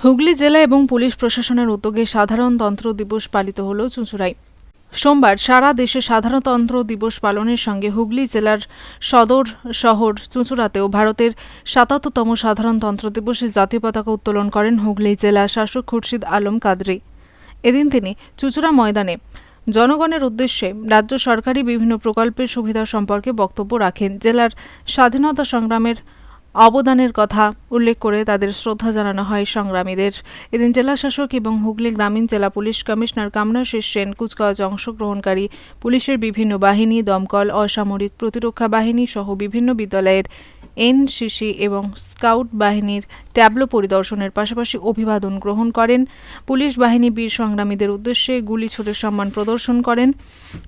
হুগলি জেলা এবং পুলিশ প্রশাসনের উদ্যোগে সাধারণতন্ত্র দিবস পালিত হল চুঁচুড়ায়। সোমবার সারা দেশে সাধারণতন্ত্র দিবস পালনের সঙ্গে হুগলি জেলার সদর শহর চুঁচুড়াতেও ভারতের ৭৭তম সাধারণতন্ত্র দিবসে জাতীয় পতাকা উত্তোলন করেন হুগলি জেলা শাসক খুরশিদ আলম কাদরি। এদিন তিনি চুঁচুড়া ময়দানে জনগণের উদ্দেশ্যে রাজ্য সরকারি বিভিন্ন প্রকল্পের সুবিধা সম্পর্কে বক্তব্য রাখেন। জেলার স্বাধীনতা সংগ্রামের অবদানের কথা উল্লেখ করে তাদের শ্রদ্ধা জানানো হয় সংগ্রামীদের। এদিন জেলা শাসক এবং হুগলি গ্রামীণ জেলা পুলিশ কমিশনার কামনাশিস সেন কুচকাওয়াজে অংশগ্রহণকারী পুলিশের বিভিন্ন বাহিনী, দমকল, অসামরিক প্রতিরক্ষা বাহিনী সহ বিভিন্ন বিদ্যালয়ের এনসিসি এবং স্কাউট বাহিনীর ট্যাবলো পরিদর্শনের পাশাপাশি অভিবাদন গ্রহণ করেন। পুলিশ বাহিনী বীর সংগ্রামীদের উদ্দেশ্যে গুলি ছুড়ে সম্মান প্রদর্শন করেন।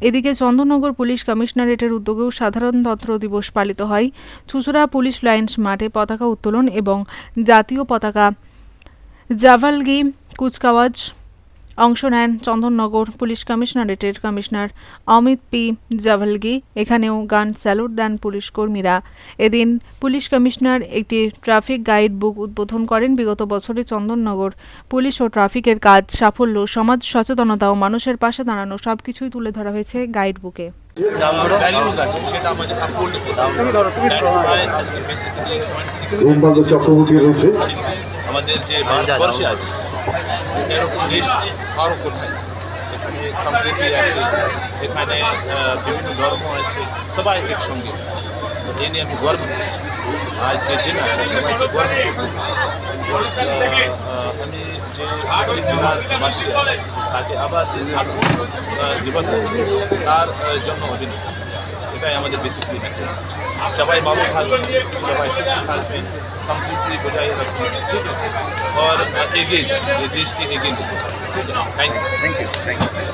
এদিকে চন্দননগর পুলিশ কমিশনারেটের উদ্যোগেও সাধারণতন্ত্র দিবস পালিত হয়। চুঁচুড়া পুলিশ লাইন্স মাঠে পতাকা উত্তোলন এবং জাতীয় পতাকা জাভালগি কুচকাওয়াজ অংশ নেন চন্দননগর পুলিশ কমিশনারেটের কমিশনার অমিত পি জাভালগি। এখানেও গান স্যালুট দেন পুলিশ কর্মীরা। এদিন পুলিশ কমিশনার একটি ট্রাফিক গাইড বুক উদ্বোধন করেন। বিগত বছরে চন্দননগর পুলিশ ও ট্রাফিকের কাজ, সাফল্য, সমাজ সচেতনতা ও মানুষের পাশে দাঁড়ানো সবকিছুই তুলে ধরা হয়েছে গাইড বুকে। চক্রবর্তী রয়েছে আমাদের যে ভারতবর্ষে আছে এরকম দেশ আরও কোথায়, এখানে সম্প্রীতি আছে, এখানে বিভিন্ন ধর্ম আছে, সবাই একসঙ্গে এই নিয়ে আমি গর্ব করি। আজ যে দিন আছে সবাইকে গর্ব আমি যে জেলার বাসী তাকে আবার যে স্বাধীনতা দিবস তার জন্য অভিনয়, এটাই আমাদের বেসিক্যালি মেসেজ। সবাই ভালো থাকবেন, সবাই সুস্থ থাকবেন, সম্প্রীতি বজায় রাখবেন, ঠিক আছে, और এগিয়ে যান, এই দেশকে এগিয়ে নিতে। Thank you.